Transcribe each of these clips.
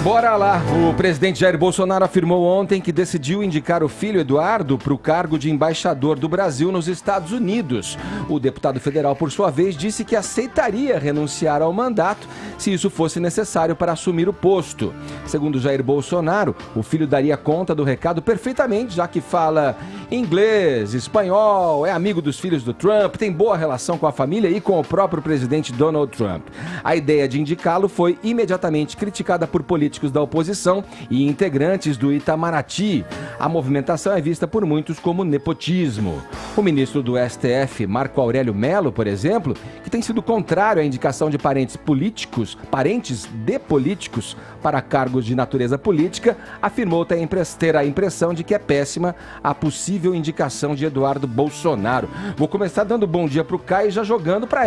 Bora lá! O presidente Jair Bolsonaro afirmou ontem que decidiu indicar o filho Eduardo para o cargo de embaixador do Brasil nos Estados Unidos. O deputado federal, por sua vez, disse que aceitaria renunciar ao mandato se isso fosse necessário para assumir o posto. Segundo Jair Bolsonaro, o filho daria conta do recado perfeitamente, já que fala inglês, espanhol, é amigo dos filhos do Trump, tem boa relação com a família e com o próprio presidente Donald Trump. A ideia de indicá-lo foi imediatamente criticada por políticos da oposição e integrantes do Itamaraty. A movimentação é vista por muitos como nepotismo. O ministro do STF, Marco Aurélio Mello, por exemplo, que tem sido contrário à indicação de parentes de políticos para cargos de natureza política, afirmou ter a impressão de que é péssima a possível indicação de Eduardo Bolsonaro. Vou começar dando bom dia pro Caio e já jogando para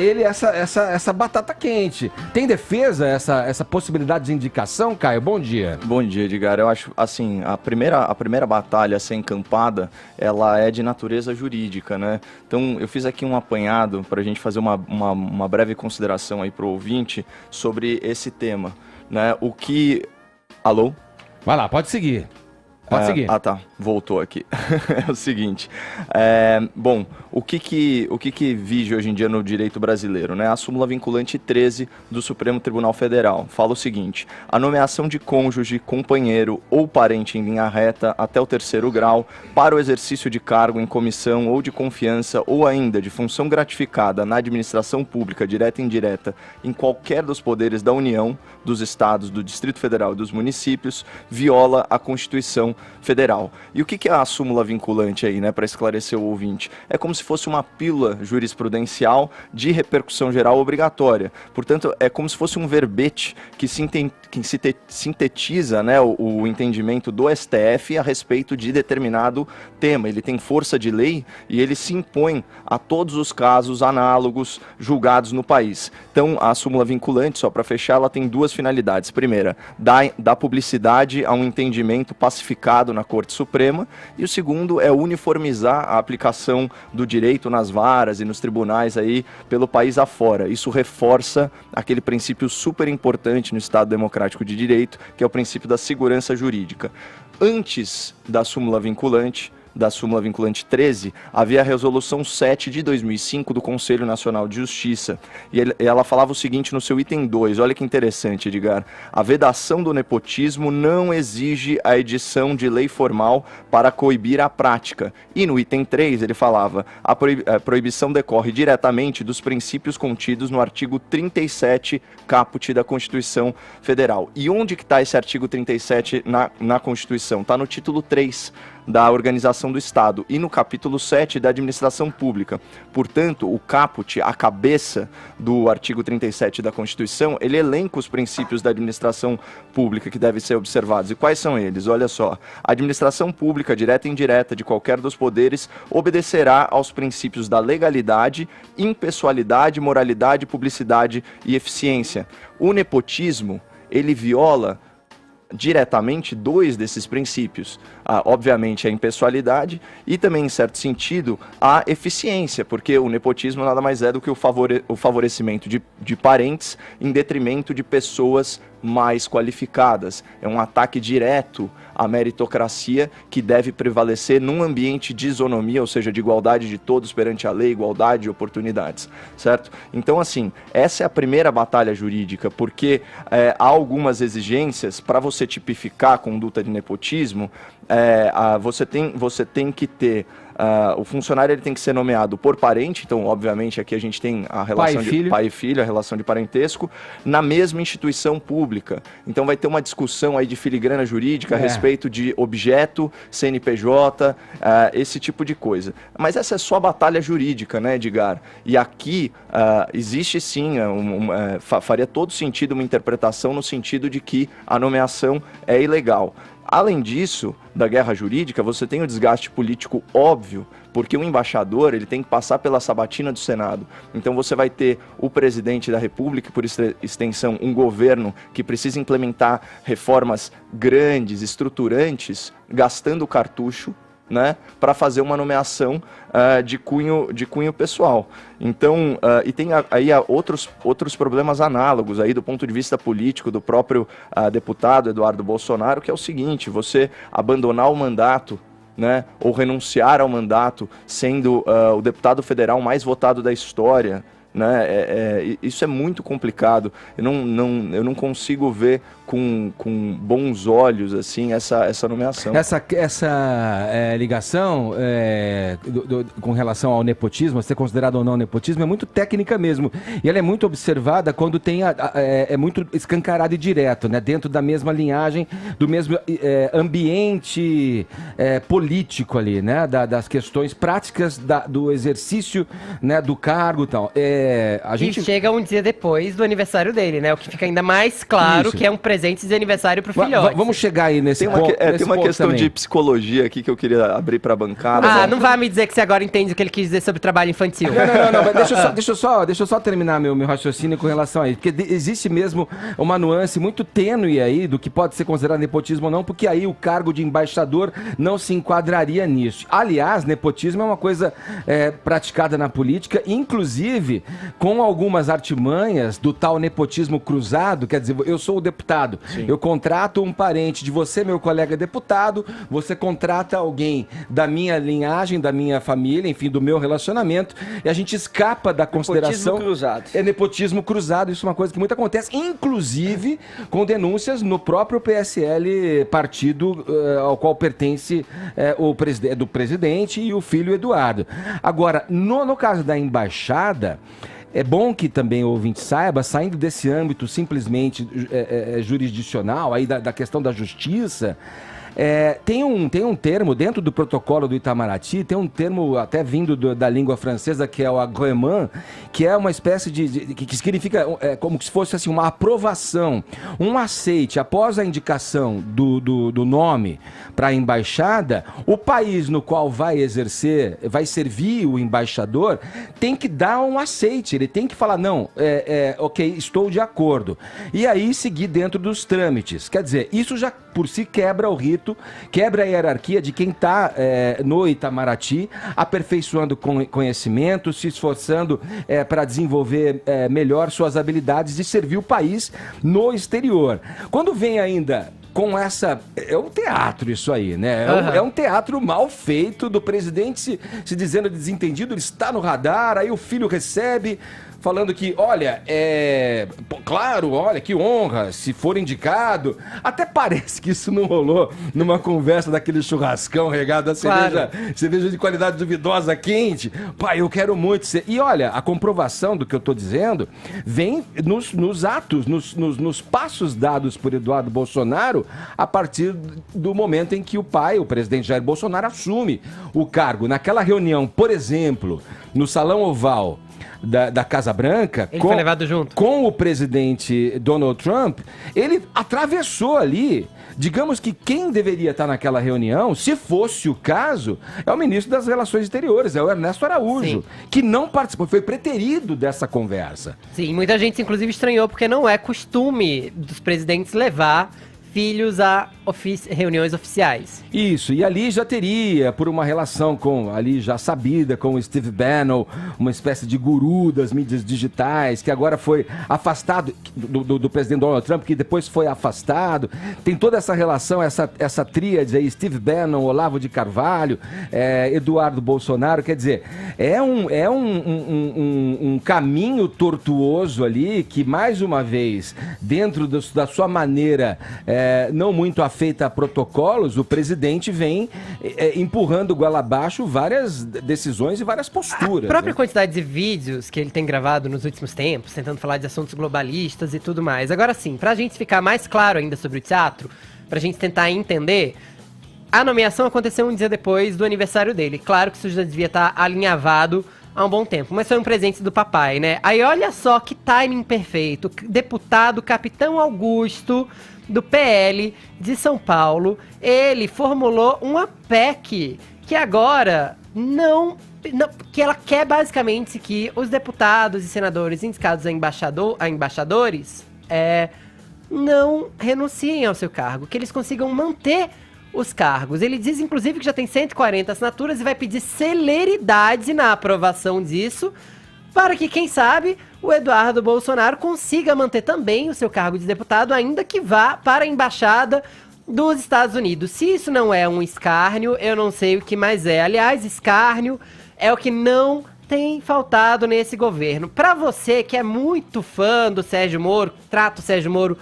ele essa batata quente. Tem defesa essa possibilidade de indicação, Caio? Bom dia. Bom dia, Edgar. Eu acho, assim, a primeira batalha a ser encampada, ela é de natureza jurídica, né? Então, eu fiz aqui um apanhado para a gente fazer uma breve consideração aí para o ouvinte sobre esse tema, né? Alô? Vai lá, pode seguir. Pode seguir. Ah, tá. Voltou aqui. É o seguinte. Bom, o que vige hoje em dia no direito brasileiro, né? A súmula vinculante 13 do Supremo Tribunal Federal fala o seguinte: a nomeação de cônjuge, companheiro ou parente em linha reta até o 3º grau para o exercício de cargo em comissão ou de confiança ou ainda de função gratificada na administração pública, direta e indireta, em qualquer dos poderes da União, dos Estados, do Distrito Federal e dos municípios, viola a Constituição Federal. E o que é a súmula vinculante aí, né, para esclarecer o ouvinte? É como se fosse uma pílula jurisprudencial de repercussão geral obrigatória. Portanto, é como se fosse um verbete que sintetiza, né, o entendimento do STF a respeito de determinado tema. Ele tem força de lei e ele se impõe a todos os casos análogos julgados no país. Então, a súmula vinculante, só para fechar, ela tem duas finalidades. Primeira, dar publicidade a um entendimento pacificado na Corte Suprema, e o segundo é uniformizar a aplicação do direito nas varas e nos tribunais aí pelo país afora. Isso reforça aquele princípio super importante no Estado Democrático de Direito, que é o princípio da segurança jurídica. Antes da súmula vinculante 13, havia a Resolução 7 de 2005 do Conselho Nacional de Justiça. E ela falava o seguinte no seu item 2, olha que interessante, Edgar: a vedação do nepotismo não exige a edição de lei formal para coibir a prática. E no item 3 ele falava: a proibição decorre diretamente dos princípios contidos no artigo 37 caput da Constituição Federal. E onde que está esse artigo 37 na Constituição? Está no título 3 da Organização do Estado e no capítulo 7 da Administração Pública. Portanto, o caput, a cabeça do artigo 37 da Constituição, ele elenca os princípios da administração pública que devem ser observados. E quais são eles? Olha só: a administração pública, direta e indireta, de qualquer dos poderes, obedecerá aos princípios da legalidade, impessoalidade, moralidade, publicidade e eficiência. O nepotismo, ele viola diretamente dois desses princípios, obviamente a impessoalidade e também, em certo sentido, a eficiência, porque o nepotismo nada mais é do que o favorecimento de parentes em detrimento de pessoas mais qualificadas. É um ataque direto à meritocracia que deve prevalecer num ambiente de isonomia, ou seja, de igualdade de todos perante a lei, igualdade de oportunidades, certo? Então, assim, essa é a primeira batalha jurídica, porque há algumas exigências para você tipificar a conduta de nepotismo. Você tem que ter o funcionário, ele tem que ser nomeado por parente. Então, obviamente, aqui a gente tem a relação de pai e filho, a relação de parentesco, na mesma instituição pública. Então vai ter uma discussão aí de filigrana jurídica a respeito de objeto, CNPJ, esse tipo de coisa. Mas essa é só a batalha jurídica, né, Edgar? E aqui existe sim, faria todo sentido uma interpretação no sentido de que a nomeação é ilegal. Além disso, da guerra jurídica, você tem o desgaste político óbvio, porque o embaixador ele tem que passar pela sabatina do Senado. Então você vai ter o presidente da República, por extensão, um governo que precisa implementar reformas grandes, estruturantes, gastando cartucho, né, para fazer uma nomeação de cunho pessoal. Então, e tem aí outros problemas análogos aí do ponto de vista político do próprio deputado Eduardo Bolsonaro, que é o seguinte: você abandonar o mandato, né, ou renunciar ao mandato sendo o deputado federal mais votado da história, né, isso é muito complicado. Eu não consigo ver com bons olhos assim essa nomeação. Essa ligação com relação ao nepotismo, ser considerado ou não nepotismo, é muito técnica mesmo. E ela é muito observada quando tem é muito escancarado e direto, né, dentro da mesma linhagem, do mesmo ambiente político ali, né, das questões práticas do exercício, né, do cargo e tal. E chega um dia depois do aniversário dele, né? O que fica ainda mais claro. Isso. Que é um presente de aniversário pro filhote. Vamos chegar aí nesse ponto. Tem uma questão também de psicologia aqui que eu queria abrir pra bancada. Não vai me dizer que você agora entende o que ele quis dizer sobre trabalho infantil. Não, mas deixa eu só terminar meu raciocínio com relação a isso. Porque existe mesmo uma nuance muito tênue aí do que pode ser considerado nepotismo ou não, porque aí o cargo de embaixador não se enquadraria nisso. Aliás, nepotismo é uma coisa praticada na política, inclusive com algumas artimanhas do tal nepotismo cruzado. Quer dizer, eu sou o deputado, sim, eu contrato um parente de você, meu colega deputado, você contrata alguém da minha linhagem, da minha família, enfim, do meu relacionamento, e a gente escapa da consideração... Nepotismo cruzado. É nepotismo cruzado, isso é uma coisa que muito acontece, inclusive com denúncias no próprio PSL, partido ao qual pertence do presidente e o filho Eduardo. Agora, no caso da embaixada... É bom que também o ouvinte saiba, saindo desse âmbito simplesmente jurisdicional, aí da questão da justiça, tem um termo dentro do protocolo do Itamaraty, tem um termo até vindo da língua francesa, que é o agrément, que é uma espécie que significa como se fosse assim, uma aprovação, um aceite. Após a indicação do nome para a embaixada, o país no qual vai servir o embaixador, tem que dar um aceite, ele tem que falar, não, ok, estou de acordo. E aí seguir dentro dos trâmites. Quer dizer, isso já por si quebra o rito, quebra a hierarquia de quem está no Itamaraty, aperfeiçoando conhecimento, se esforçando para desenvolver melhor suas habilidades de servir o país no exterior. Quando vem ainda com essa... É um teatro isso aí, né? É um teatro mal feito do presidente se dizendo desentendido, ele está no radar, aí o filho recebe... falando que, olha, claro, olha, que honra, se for indicado. Até parece que isso não rolou numa conversa daquele churrascão regado a cerveja de qualidade duvidosa, quente. Pai, eu quero muito ser... E olha, a comprovação do que eu tô dizendo vem nos atos, nos passos dados por Eduardo Bolsonaro a partir do momento em que o pai, o presidente Jair Bolsonaro, assume o cargo. Naquela reunião, por exemplo, no Salão Oval da Casa Branca, ele foi levado junto com o presidente Donald Trump, ele atravessou ali. Digamos que quem deveria estar naquela reunião, se fosse o caso, é o ministro das Relações Exteriores, é o Ernesto Araújo, que não participou, foi preterido dessa conversa. Sim, muita gente inclusive estranhou, porque não é costume dos presidentes levar filhos a reuniões oficiais. Isso, e ali já teria, por uma relação ali já sabida, com o Steve Bannon, uma espécie de guru das mídias digitais, que agora foi afastado do presidente Donald Trump, que depois foi afastado. Tem toda essa relação, essa tríade aí, Steve Bannon, Olavo de Carvalho, Eduardo Bolsonaro, quer dizer, é um caminho tortuoso ali, que mais uma vez, dentro da sua maneira não muito afeita a protocolos, o presidente vem empurrando goela abaixo várias decisões e várias posturas. A própria quantidade de vídeos que ele tem gravado nos últimos tempos, tentando falar de assuntos globalistas e tudo mais. Agora sim, pra gente ficar mais claro ainda sobre o teatro, pra gente tentar entender, a nomeação aconteceu um dia depois do aniversário dele. Claro que isso já devia estar alinhavado há um bom tempo, mas foi um presente do papai, né? Aí olha só que timing perfeito. Deputado Capitão Augusto, do PL de São Paulo, ele formulou uma PEC que agora que ela quer basicamente que os deputados e senadores indicados a embaixadores não renunciem ao seu cargo, que eles consigam manter os cargos. Ele diz, inclusive, que já tem 140 assinaturas e vai pedir celeridade na aprovação disso, para que, quem sabe, o Eduardo Bolsonaro consiga manter também o seu cargo de deputado, ainda que vá para a embaixada dos Estados Unidos. Se isso não é um escárnio, eu não sei o que mais é. Aliás, escárnio é o que não tem faltado nesse governo. Para você que é muito fã do Sérgio Moro, trata o Sérgio Moro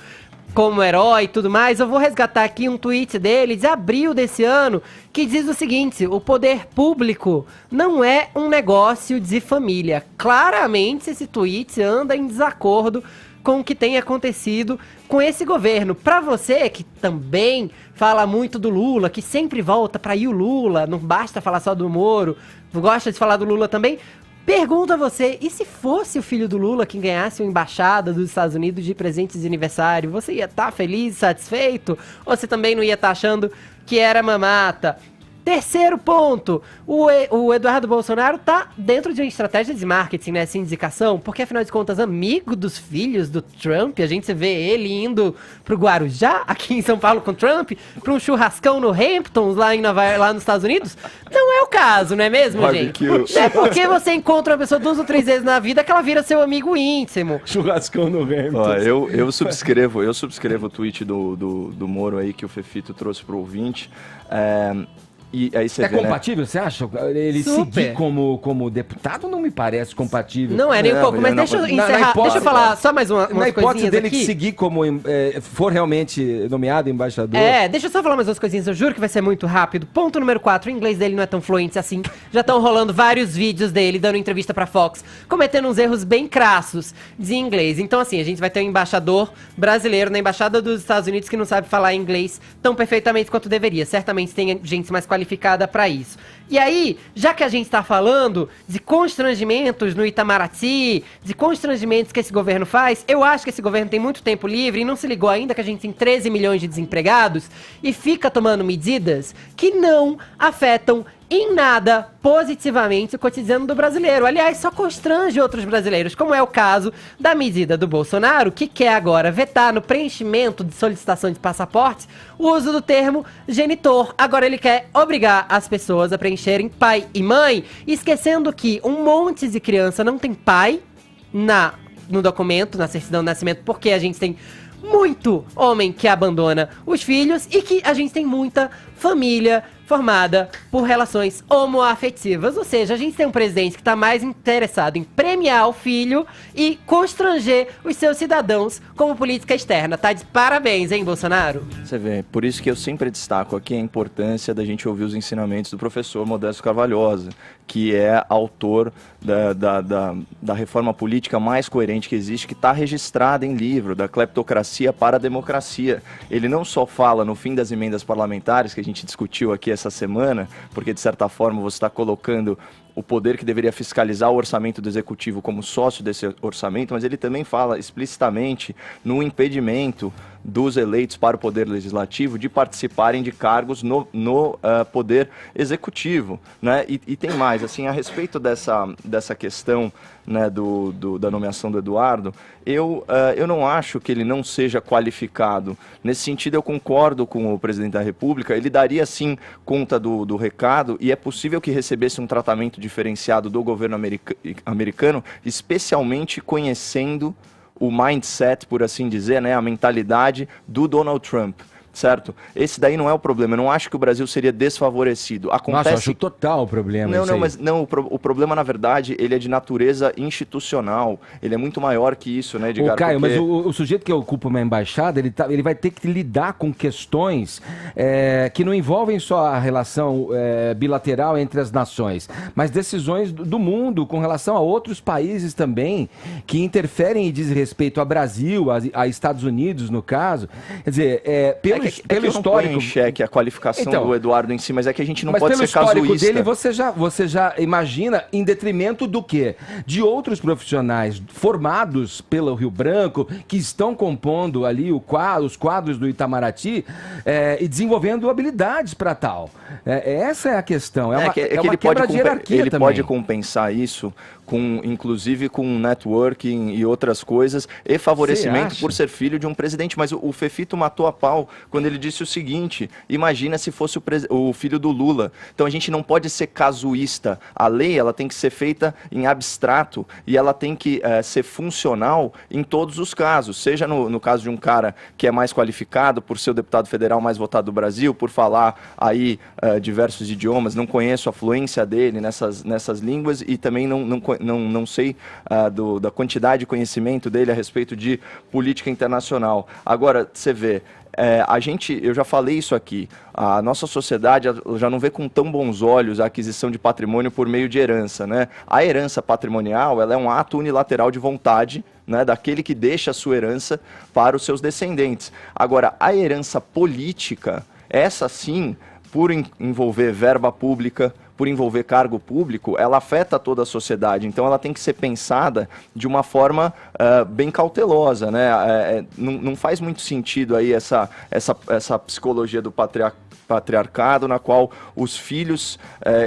como herói e tudo mais, eu vou resgatar aqui um tweet dele de abril desse ano, que diz o seguinte: o poder público não é um negócio de família. Claramente esse tweet anda em desacordo com o que tem acontecido com esse governo. Para você que também fala muito do Lula, que sempre volta para ir o Lula, não basta falar só do Moro, gosta de falar do Lula também, pergunto a você, e se fosse o filho do Lula quem ganhasse uma embaixada dos Estados Unidos de presentes de aniversário, você ia estar feliz, satisfeito? Ou você também não ia estar achando que era mamata? Terceiro ponto, o Eduardo Bolsonaro tá dentro de uma estratégia de marketing, né, essa indicação, porque afinal de contas, amigo dos filhos do Trump, a gente vê ele indo pro Guarujá, aqui em São Paulo com o Trump, pra um churrascão no Hamptons, lá nos Estados Unidos. Não é o caso, não é mesmo, gente? É porque você encontra uma pessoa 2 ou 3 vezes na vida que ela vira seu amigo íntimo. Churrascão no Hamptons. Ó, eu subscrevo o tweet do Moro aí que o Fefito trouxe pro ouvinte. E aí você vê, compatível, né? Você acha? Ele seguir como deputado não me parece compatível. Não é nem um pouco, mas deixa eu encerrar, deixa eu falar só mais umas na hipótese dele aqui. Seguir como for realmente nomeado embaixador. Deixa eu só falar mais umas coisinhas, eu juro que vai ser muito rápido. Ponto número 4, o inglês dele não é tão fluente assim. Já estão rolando vários vídeos dele dando entrevista pra Fox, cometendo uns erros bem crassos de inglês. Então assim, a gente vai ter um embaixador brasileiro na embaixada dos Estados Unidos que não sabe falar inglês tão perfeitamente quanto deveria. Certamente tem gente mais qualificada para isso. E aí, já que a gente está falando de constrangimentos no Itamaraty, de constrangimentos que esse governo faz, eu acho que esse governo tem muito tempo livre e não se ligou ainda que a gente tem 13 milhões de desempregados e fica tomando medidas que não afetam em nada positivamente o cotidiano do brasileiro. Aliás, só constrange outros brasileiros, como é o caso da medida do Bolsonaro, que quer agora vetar no preenchimento de solicitação de passaporte o uso do termo genitor. Agora ele quer obrigar as pessoas a preencherem pai e mãe, esquecendo que um monte de criança não tem pai no documento, na certidão de nascimento, porque a gente tem muito homem que abandona os filhos e que a gente tem muita família formada por relações homoafetivas. Ou seja, a gente tem um presidente que está mais interessado em premiar o filho e constranger os seus cidadãos como política externa. Tá de parabéns, hein, Bolsonaro? Você vê, por isso que eu sempre destaco aqui a importância da gente ouvir os ensinamentos do professor Modesto Carvalhosa, que é autor da reforma política mais coerente que existe, que está registrada em livro, da Cleptocracia para a Democracia. Ele não só fala no fim das emendas parlamentares, que a gente discutiu aqui essa semana, porque de certa forma você está colocando o poder que deveria fiscalizar o orçamento do executivo como sócio desse orçamento, mas ele também fala explicitamente no impedimento dos eleitos para o poder legislativo de participarem de cargos no poder executivo, né? E tem mais, assim, a respeito dessa questão, né, da nomeação do Eduardo, eu não acho que ele não seja qualificado. Nesse sentido, eu concordo com o presidente da República, ele daria sim conta do recado e é possível que recebesse um tratamento diferenciado do governo americano, especialmente conhecendo o mindset, por assim dizer, né, a mentalidade do Donald Trump. Certo? Esse daí não é o problema. Eu não acho que o Brasil seria desfavorecido. Nossa, eu acho total o problema. O problema, na verdade, ele é de natureza institucional. Ele é muito maior que isso, né, Edgar? Caio, porque... mas o sujeito que ocupa uma embaixada, ele vai ter que lidar com questões que não envolvem só a relação bilateral entre as nações, mas decisões do mundo com relação a outros países também, que interferem e dizem respeito a Brasil, a Estados Unidos, no caso. Quer dizer, pelo histórico, não põe em xeque a qualificação do Eduardo em si, mas é que a gente não pode ser casuísta. Mas pelo histórico dele, você já imagina em detrimento do quê? De outros profissionais formados pelo Rio Branco, que estão compondo ali os quadros do Itamaraty e desenvolvendo habilidades para tal. Essa é a questão. É uma quebra de hierarquia ele também. Pode compensar isso inclusive com networking e outras coisas, e favorecimento por ser filho de um presidente. Mas o Fefito matou a pau quando ele disse o seguinte: imagina se fosse o filho do Lula. Então a gente não pode ser casuísta. A lei ela tem que ser feita em abstrato e ela tem que ser funcional em todos os casos, seja no caso de um cara que é mais qualificado por ser o deputado federal mais votado do Brasil, por falar aí diversos idiomas, não conheço a fluência dele nessas línguas e também não sei da quantidade de conhecimento dele a respeito de política internacional. Agora, você vê, eu já falei isso aqui, a nossa sociedade já não vê com tão bons olhos a aquisição de patrimônio por meio de herança, né? A herança patrimonial, ela é um ato unilateral de vontade, né, daquele que deixa a sua herança para os seus descendentes. Agora, a herança política, essa sim, por envolver verba pública, por envolver cargo público, ela afeta toda a sociedade. Então, ela tem que ser pensada de uma forma bem cautelosa, né? Não faz muito sentido aí essa psicologia do patriarcado, na qual os filhos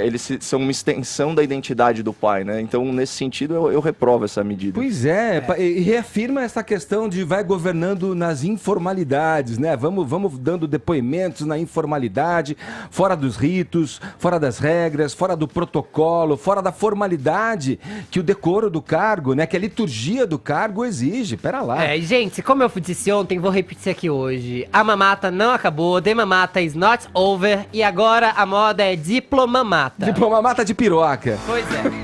eles são uma extensão da identidade do pai, né? Então, nesse sentido, eu reprovo essa medida. Pois é, e reafirma essa questão de vai governando nas informalidades, né? Vamos dando depoimentos na informalidade, fora dos ritos, fora das regras, fora do protocolo, fora da formalidade que o decoro do cargo, né? Que a liturgia do cargo exige. Pera lá. Gente, como eu disse ontem, vou repetir aqui hoje. A mamata não acabou, the mamata is not over, e agora a moda é diplomamata. Diplomamata de piroca. Pois é.